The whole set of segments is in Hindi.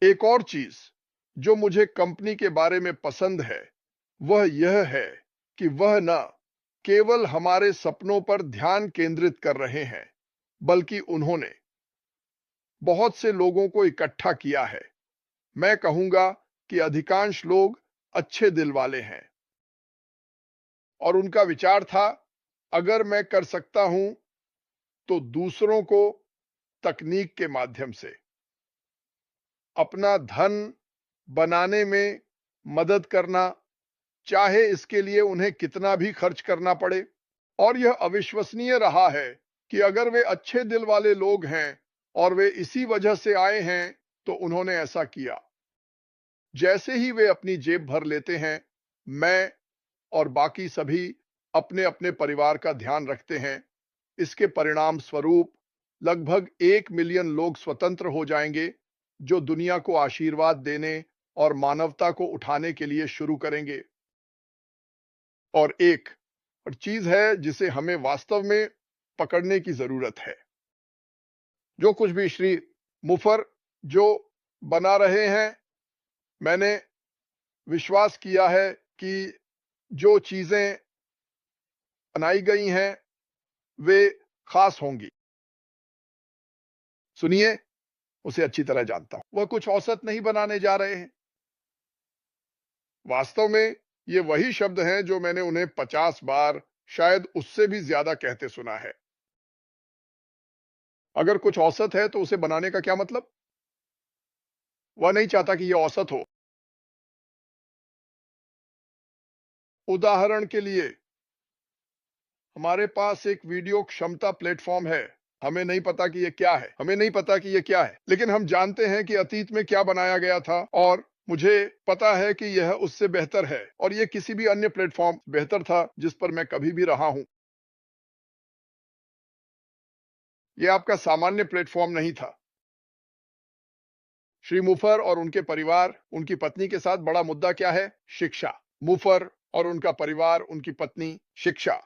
एक और चीज जो मुझे कंपनी के बारे में पसंद है वह यह है कि वह न केवल हमारे सपनों पर ध्यान केंद्रित कर रहे हैं, बल्कि उन्होंने बहुत से लोगों को इकट्ठा किया है। मैं कहूंगा कि अधिकांश लोग अच्छे दिल वाले हैं और उनका विचार था, अगर मैं कर सकता हूं तो दूसरों को तकनीक के माध्यम से अपना धन बनाने में मदद करना, चाहे इसके लिए उन्हें कितना भी खर्च करना पड़े। और यह अविश्वसनीय रहा है कि अगर वे अच्छे दिल वाले लोग हैं और वे इसी वजह से आए हैं तो उन्होंने ऐसा किया। जैसे ही वे अपनी जेब भर लेते हैं, मैं और बाकी सभी अपने अपने परिवार का ध्यान रखते हैं। इसके परिणाम स्वरूप लगभग 1 मिलियन लोग स्वतंत्र हो जाएंगे, जो दुनिया को आशीर्वाद देने और मानवता को उठाने के लिए शुरू करेंगे। और एक और चीज है जिसे हमें वास्तव में पकड़ने की जरूरत है। जो कुछ भी श्री मुफर जो बना रहे हैं, मैंने विश्वास किया है कि जो चीजें बनाई गई हैं वे खास होंगी। सुनिए, उसे अच्छी तरह जानता हूं। वह कुछ औसत नहीं बनाने जा रहे हैं। वास्तव में ये वही शब्द हैं जो मैंने उन्हें 50 बार, शायद उससे भी ज्यादा कहते सुना है। अगर कुछ औसत है तो उसे बनाने का क्या मतलब? वह नहीं चाहता कि यह औसत हो। उदाहरण के लिए, हमारे पास एक वीडियो क्षमता प्लेटफॉर्म है। हमें नहीं पता कि यह क्या है, लेकिन हम जानते हैं कि अतीत में क्या बनाया गया था और मुझे पता है कि यह उससे बेहतर है और यह किसी भी अन्य प्लेटफॉर्म बेहतर था जिस पर मैं कभी भी रहा हूं। यह आपका सामान्य प्लेटफॉर्म नहीं था। श्री मुफर और उनके परिवार, उनकी पत्नी के साथ बड़ा मुद्दा क्या है? शिक्षा। मुफर और उनका परिवार, उनकी पत्नी, शिक्षा।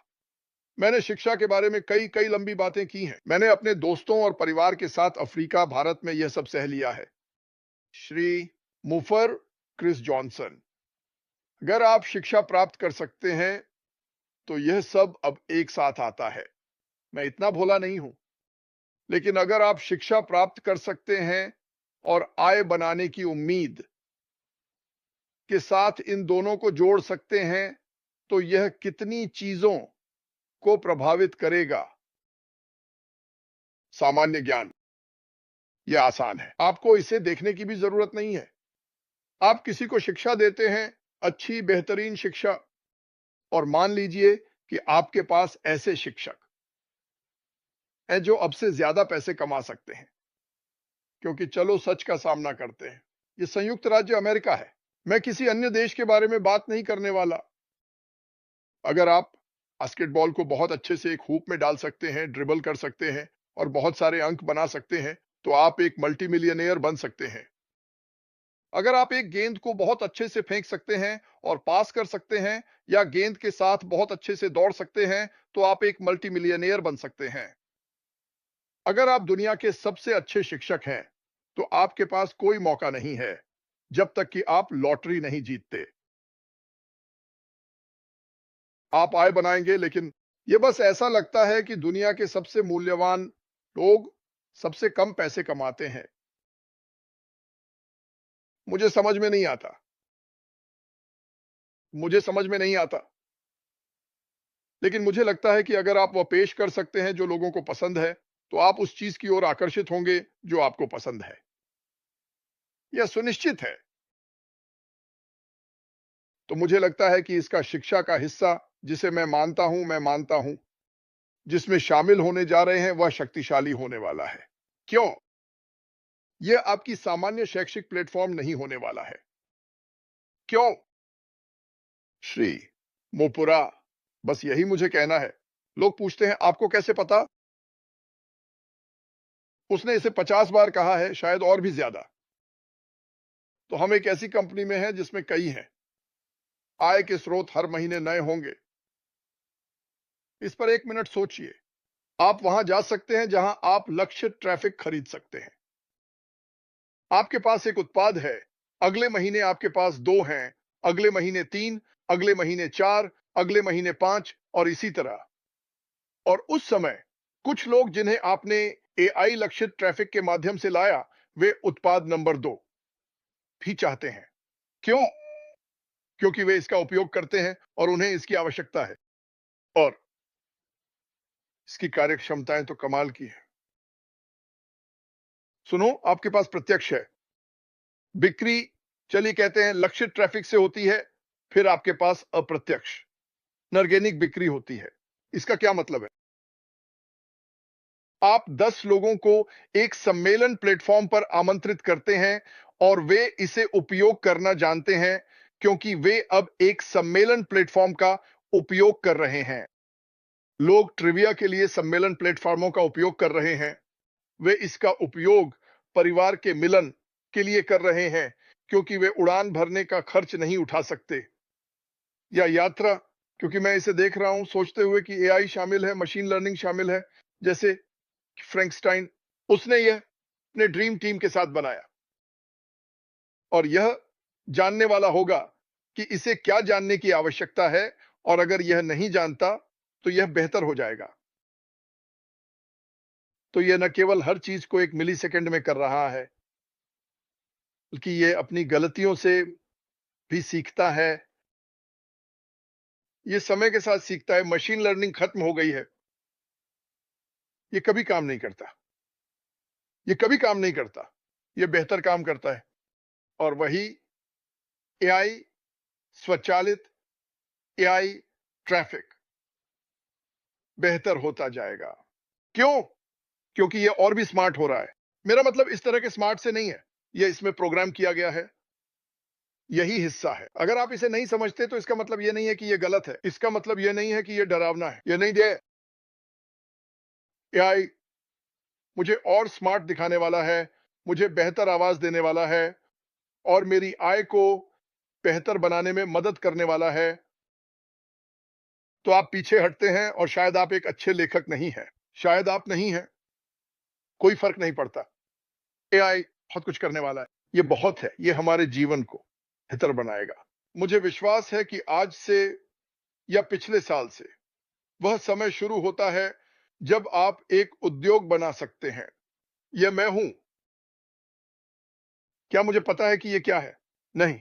मैंने शिक्षा के बारे में कई कई लंबी बातें की हैं। मैंने अपने दोस्तों और परिवार के साथ अफ्रीका, भारत में यह सब सह लिया है। श्री मुफर, क्रिस जॉनसन, अगर आप शिक्षा प्राप्त कर सकते हैं तो यह सब अब एक साथ आता है। मैं इतना भोला नहीं हूं, लेकिन अगर आप शिक्षा प्राप्त कर सकते हैं और आय बनाने की उम्मीद के साथ इन दोनों को जोड़ सकते हैं तो यह कितनी चीजों को प्रभावित करेगा। सामान्य ज्ञान, यह आसान है। आपको इसे देखने की भी जरूरत नहीं है। आप किसी को शिक्षा देते हैं, अच्छी बेहतरीन शिक्षा, और मान लीजिए कि आपके पास ऐसे शिक्षक हैं जो अब से ज्यादा पैसे कमा सकते हैं। क्योंकि चलो सच का सामना करते हैं, यह संयुक्त राज्य अमेरिका है। मैं किसी अन्य देश के बारे में बात नहीं करने वाला। अगर आप बास्केटबॉल को बहुत अच्छे से एक हूप में डाल सकते हैं, ड्रिबल कर सकते हैं और बहुत सारे अंक बना सकते हैं, तो आप एक मल्टी मिलियनेयर बन सकते हैं। अगर आप एक गेंद को बहुत अच्छे से फेंक सकते हैं और पास कर सकते हैं, या गेंद के साथ बहुत अच्छे से दौड़ सकते हैं, तो आप एक मल्टी मिलियनेयर बन सकते हैं। अगर आप दुनिया के सबसे अच्छे शिक्षक हैं, तो आपके पास कोई मौका नहीं है जब तक कि आप लॉटरी नहीं जीतते। आप आय बनाएंगे, लेकिन यह बस ऐसा लगता है कि दुनिया के सबसे मूल्यवान लोग सबसे कम पैसे कमाते हैं। मुझे समझ में नहीं आता। मुझे समझ में नहीं आता। लेकिन मुझे लगता है कि अगर आप वह पेश कर सकते हैं जो लोगों को पसंद है, तो आप उस चीज की ओर आकर्षित होंगे जो आपको पसंद है। यह सुनिश्चित है। तो मुझे लगता है कि इसका शिक्षा का हिस्सा, जिसे मैं मानता हूं, जिसमें शामिल होने जा रहे हैं, वह शक्तिशाली होने वाला है। क्यों? यह आपकी सामान्य शैक्षिक प्लेटफॉर्म नहीं होने वाला है। क्यों? श्री मोपुरा, बस यही मुझे कहना है। लोग पूछते हैं, आपको कैसे पता? उसने इसे 50 बार कहा है, शायद और भी ज्यादा। तो हम एक ऐसी कंपनी में हैं जिसमें कई हैं। आय के स्रोत हर महीने नए होंगे। इस पर 1 मिनट सोचिए। आप वहां जा सकते हैं जहां आप लक्ष्य ट्रैफिक खरीद सकते हैं। आपके पास एक उत्पाद है, अगले महीने आपके पास 2 हैं, अगले महीने 3, अगले महीने 4, अगले महीने 5 और इसी तरह। और उस समय कुछ लोग जिन्हें आपने एआई लक्षित ट्रैफिक के माध्यम से लाया, वे उत्पाद नंबर 2 भी चाहते हैं। क्यों? क्योंकि वे इसका उपयोग करते हैं और उन्हें इसकी आवश्यकता है और इसकी कार्यक्षमताएं तो कमाल की है। सुनो, आपके पास प्रत्यक्ष है बिक्री, चलिए कहते हैं लक्षित ट्रैफिक से होती है, फिर आपके पास अप्रत्यक्ष नॉर्गेनिक बिक्री होती है। इसका क्या मतलब है? आप 10 लोगों को एक सम्मेलन प्लेटफॉर्म पर आमंत्रित करते हैं और वे इसे उपयोग करना जानते हैं क्योंकि वे अब एक सम्मेलन प्लेटफॉर्म का उपयोग कर रहे हैं। लोग ट्रिविया के लिए सम्मेलन प्लेटफॉर्मों का उपयोग कर रहे हैं। वे इसका उपयोग परिवार के मिलन के लिए कर रहे हैं क्योंकि वे उड़ान भरने का खर्च नहीं उठा सकते, या यात्रा, क्योंकि मैं इसे देख रहा हूं सोचते हुए कि एआई शामिल है, मशीन लर्निंग शामिल है, जैसे फ्रैंकस्टाइन, उसने यह अपने ड्रीम टीम के साथ बनाया और यह जानने वाला होगा कि इसे क्या जानने की आवश्यकता है, और अगर यह नहीं जानता तो यह बेहतर हो जाएगा। तो यह न केवल हर चीज को 1 मिलीसेकंड में कर रहा है, बल्कि यह अपनी गलतियों से भी सीखता है। यह समय के साथ सीखता है। मशीन लर्निंग खत्म हो गई है, यह कभी काम नहीं करता, यह कभी काम नहीं करता, यह बेहतर काम करता है। और वही एआई स्वचालित एआई ट्रैफिक बेहतर होता जाएगा। क्यों? क्योंकि यह और भी स्मार्ट हो रहा है। मेरा मतलब इस तरह के स्मार्ट से नहीं है, यह इसमें प्रोग्राम किया गया है, यही हिस्सा है। अगर आप इसे नहीं समझते तो इसका मतलब यह नहीं है कि यह गलत है, इसका मतलब यह नहीं है कि यह डरावना है। यह नहीं दे एआई मुझे और स्मार्ट दिखाने वाला है, मुझे बेहतर आवाज देने वाला है और मेरी आय को बेहतर बनाने में मदद करने वाला है, तो आप पीछे हटते हैं और शायद आप एक अच्छे लेखक नहीं हैं, शायद आप नहीं हैं, कोई फर्क नहीं पड़ता। एआई बहुत कुछ करने वाला है, ये बहुत है, ये हमारे जीवन को बेहतर बनाएगा। मुझे विश्वास है कि आज से या पिछले साल से वह समय शुरू होता है जब आप एक उद्योग बना सकते हैं। यह मैं हूं। क्या मुझे पता है कि यह क्या है? नहीं,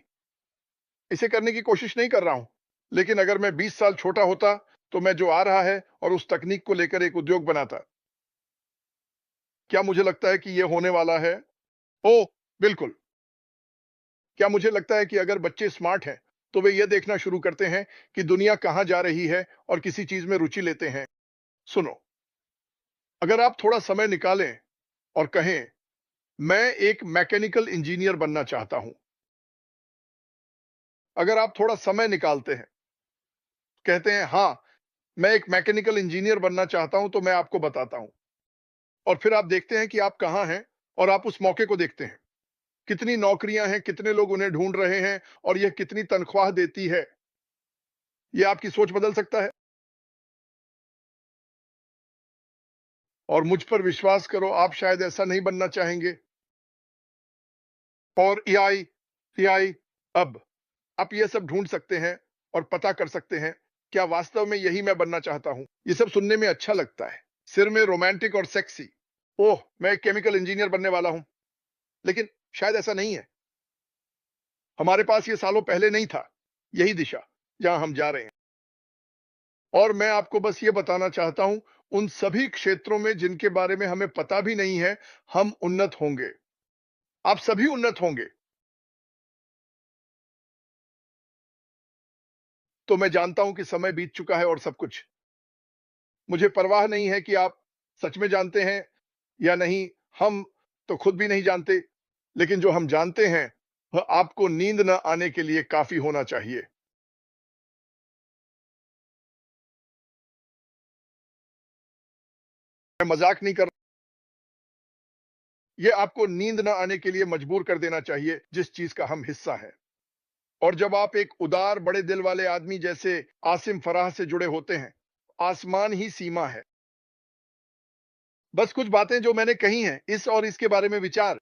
इसे करने की कोशिश नहीं कर रहा हूं, लेकिन अगर मैं 20 साल छोटा होता तो मैं जो आ रहा है और उस तकनीक को लेकर एक उद्योग बनाता। क्या मुझे लगता है कि यह होने वाला है? ओह, बिल्कुल। क्या मुझे लगता है कि अगर बच्चे स्मार्ट हैं तो वे यह देखना शुरू करते हैं कि दुनिया कहां जा रही है और किसी चीज में रुचि लेते हैं? सुनो, अगर आप थोड़ा समय निकालें और कहें मैं एक मैकेनिकल इंजीनियर बनना चाहता हूं, अगर आप थोड़ा समय निकालते हैं, कहते हैं हां, मैं एक मैकेनिकल इंजीनियर बनना चाहता हूं, तो मैं आपको बताता हूं, और फिर आप देखते हैं कि आप कहां हैं और आप उस मौके को देखते हैं, कितनी नौकरियां हैं, कितने लोग उन्हें ढूंढ रहे हैं और यह कितनी तनख्वाह देती है, यह आपकी सोच बदल सकता है। और मुझ पर विश्वास करो, आप शायद ऐसा नहीं बनना चाहेंगे। और एआई एआई अब आप यह सब ढूंढ सकते हैं और पता कर सकते हैं क्या वास्तव में यही मैं बनना चाहता हूं। यह सब सुनने में अच्छा लगता है, सिर में रोमांटिक और सेक्सी। ओह, मैं एक केमिकल इंजीनियर बनने वाला हूं, लेकिन शायद ऐसा नहीं है। हमारे पास ये सालों पहले नहीं था, यही दिशा जहां हम जा रहे हैं। और मैं आपको बस ये बताना चाहता हूं, उन सभी क्षेत्रों में जिनके बारे में हमें पता भी नहीं है, हम उन्नत होंगे। आप सभी उन्नत होंगे। तो मैं जानता हूं कि समय बीत चुका है और सब कुछ। मुझे परवाह नहीं है कि आप सच में जानते हैं या नहीं, हम तो खुद भी नहीं जानते, लेकिन जो हम जानते हैं वह आपको नींद न आने के लिए काफी होना चाहिए। मैं मजाक नहीं कर रहा, यह आपको नींद न आने के लिए मजबूर कर देना चाहिए जिस चीज का हम हिस्सा हैं। और जब आप एक उदार बड़े दिल वाले आदमी जैसे आसिम फराह से जुड़े होते हैं, आसमान ही सीमा है। बस कुछ बातें जो मैंने कही हैं, इस और इसके बारे में विचार